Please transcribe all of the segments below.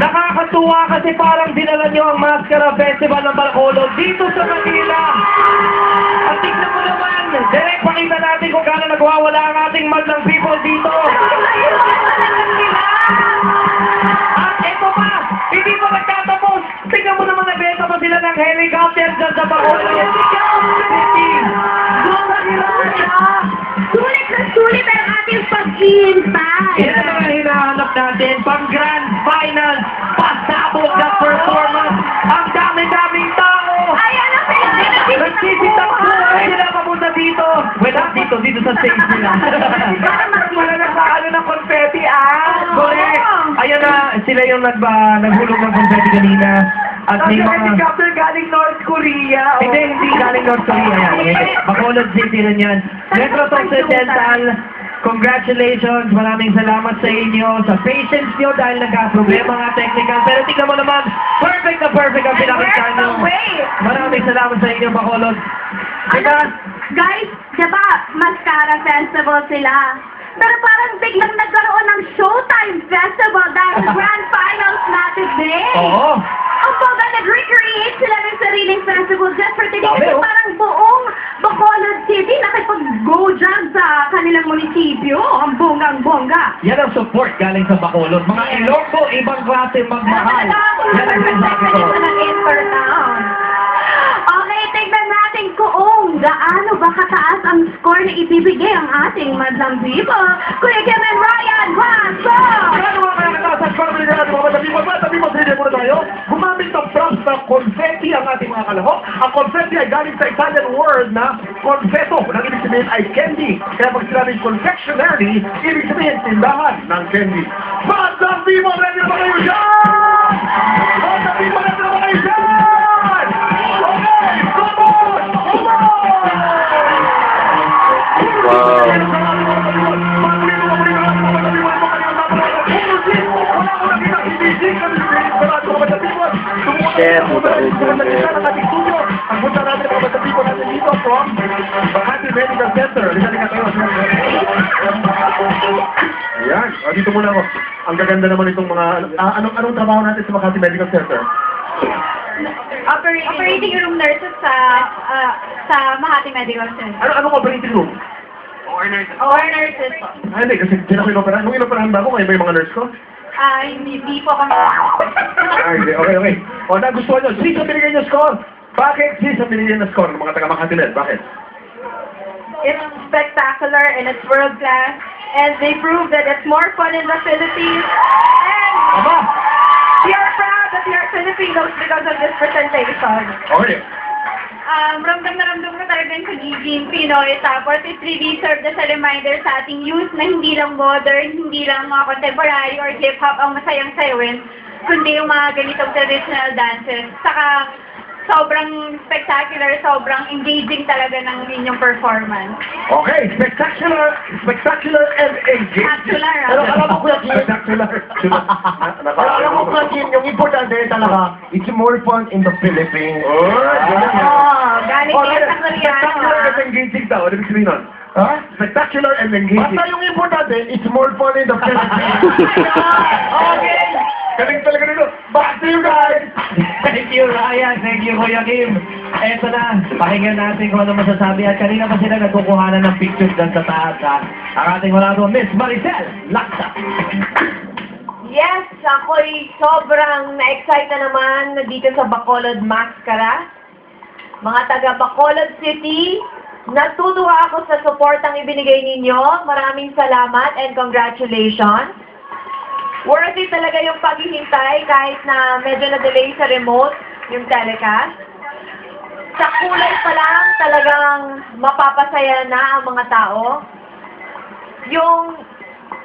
Nakakatuwa kasi parang dinala nyo ang Mascara Festival ng Bacolod dito sa Manila. At tignan mo naman, direct pakita natin kung gaano nagwawala ang ating madlang people dito. At ito pa, hindi pa nagtatapos. Tignan mo naman, nabenta pa sila ng helicopter dyan sa Bacolod City. Sulit na sulit ang ating pag-iintay. Yan ang mga hinahanap natin. Pang grand final, pasabog na performance. Ang dami-daming tao. Ayan na sila. Nagsisitak po sila papunta dito. Wala dito sa stage nila. Para mas Malalang sa ano ng confetti, correct. Ayan na, sila yung naghulog ng confetti kanina. At may mga... helicopter galing North Korea. Hindi galing North Korea yan. Bacolod City rin yan. Metro Occidental, congratulations. Maraming salamat sa inyo, sa patience nyo dahil nagka-problema nga technical. Pero tingnan mo naman, perfect ang pinakita nyo. Maraming salamat sa inyo, Bacolod. Diba? Guys, diba, Mascara Festival sila. Pero parang biglang nagkaroon ng Showtime Festival dahil sa Grand Finals natin din. Oo. Ang baga, nag-recreate sila ng sariling festival just for today. Sabi, Kasi oh. parang buong Bacolod City nakipag-go dyan sa kanilang munisipyo. Ang bonggang-bongga. Yan ang support galing sa Bacolod. Mga Ilonggo, ibang klase magmahal. Yan ang sinasabi ko. Okay, tignan natin kung gaano ba kataas ang score na ibibigay ang ating madlang people. Kuya Kim and Ryan, what's up? Ano mga kaya katasan para mga natin mga matabi mo, sige muna tayo. Gumamit ng props na confetti ang ating mga kalahok. Ang confetti ay galing sa Italian word na confetto. Ang ibig sabihin ay candy. Kaya pag sinabing confectionery, ibig sabihin tindahan ng candy. Matabi mo, ready na ba kayo dyan? Matabi mo, ready na ba kayo dyan? Okay, come on! Come on! Share mo ba? Ang punta natin ang matatipon natin dito from Makati Medical Center. Liga kayo. Ayan. Dito muna ako. Ang gaganda naman itong mga... anong trabaho natin sa Makati Medical Center? operating room nurses sa Makati Medical Center. Anong operating room? Or nurses po. Hindi, kasi din ako inoperahan. Nung inoperahan ba ako, ngayon ba yung mga nurse ko? Hindi po kami. Hindi. Okay. O, nagustuhan nyo. 6 ang binigay nyo score. Bakit 6 ang binigay nyo score ng mga taga-Makati Med? Bakit? It's spectacular and it's world class. And they prove that it's more fun in the Philippines. And Aba! we are proud that we are Filipinos because of this presentation. Okay. Ramdam na ramdam ko talaga yung pagiging Pinoy. Tapos it really served as a reminder sa ating youth na hindi lang modern, hindi lang mga contemporary or hip-hop ang masayang sayawin, kundi yung mga ganitong traditional dances. Saka sobrang spectacular, sobrang engaging talaga ng inyong performance. Okay, spectacular and engaging. Spectacular, ah. Pero alam mo, Kuya Kim, Spectacular. pero alam mo, Kuya Kim, yung importante talaga, it's more fun in the Philippines. Galing Oh, kayo sa spectacular and Koreano. engaging daw. Ano ibig sabihin nun? Ha? Spectacular and engaging. Basta yung importante, it's more fun in the Philippines. Okay! Galing talaga nito. Back to you guys! Thank you, Ryan. Thank you, Kuya Kim. Eto na, pakinggan natin kung ano masasabi. At kanina pa sila nagkukuhanan ng pictures dyan sa taas, ha? Ang ating wala doon, Miss Maricel Laksa. Yes, ako'y sobrang na-excite na naman dito sa Bacolod Mascara. Mga taga Bacolod City, natutuwa ako sa suportang ibinigay ninyo. Maraming salamat and congratulations. Worthy talaga yung paghihintay kahit na medyo na-delay sa remote yung telecast. Sa kulay pa lang talagang mapapasaya na ang mga tao. Yung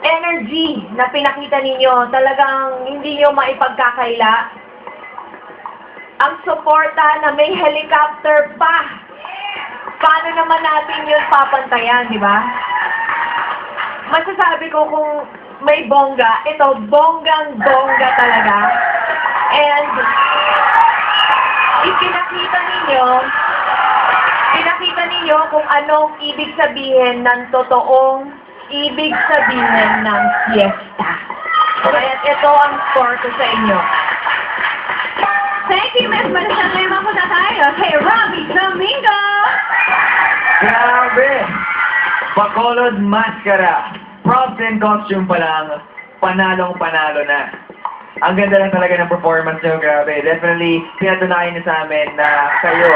energy na pinakita ninyo, talagang hindi nyo maipagkakaila. Ang suporta na may helicopter pa. Paano naman natin yun papantayan, di ba? Masasabi ko kung may bongga, ito, bonggang-bongga talaga. And, pinakita ninyo kung anong ibig sabihin ng totoong ibig sabihin ng fiesta. Kaya ito ang score ko sa inyo. Thank you, Miss Maricel. Ngayon mapunta tayo kay Robbie Domingo. Grabe! Bacolod Mascara. Props and costume pa lang, panalong-panalo na. Ang ganda lang talaga ng performance nyo, grabe. Definitely, pinatunayan niyo sa amin na kayo,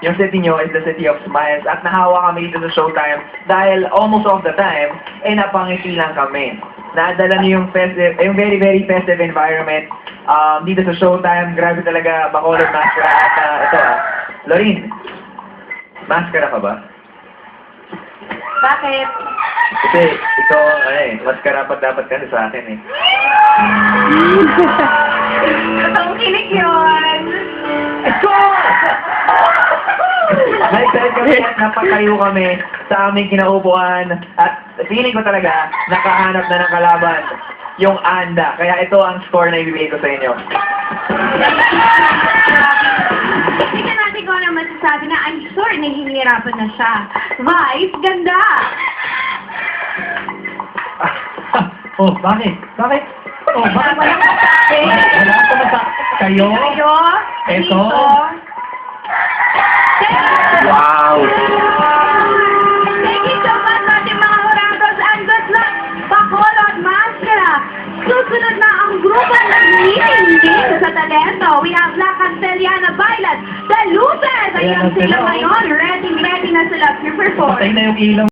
yung city nyo is the city of smiles. At nahawa kami dito sa Showtime dahil almost all the time, napangiti lang kami. Nadala niyo yung festive, yung very, very festive environment dito sa Showtime. Grabe talaga, Bacolod Mascara. At ito Lorin, mascara ka ba? Bakit? Kasi ito, mas karapat dapat kasi sa akin eh. Totoong kilig yun. Na-excited kami at napatayo kami sa aming kinaupuan at feeling ko talaga nakahanap na ng kalaban yung Anda. Kaya ito ang score na ibibigay ko sa inyo. Tingnan natin kung ano masasabi na I'm sure nahihirapan na siya. Vice, ganda! Oh, bakit? Bakit? Oh, bakit? Walang masabi. Wala ko kayo? Kayo? Eto? Dito. Wow! Thank you so much sa ating mga hurados and good luck, Bacolod Mascara. Susunod na ang grupo ng meeting sa talento. We have La Castellana Bailat, The Losers. Ayan Ayan na sila sila. ngayon. Ready na sila to perform. Patay na yung ilaw.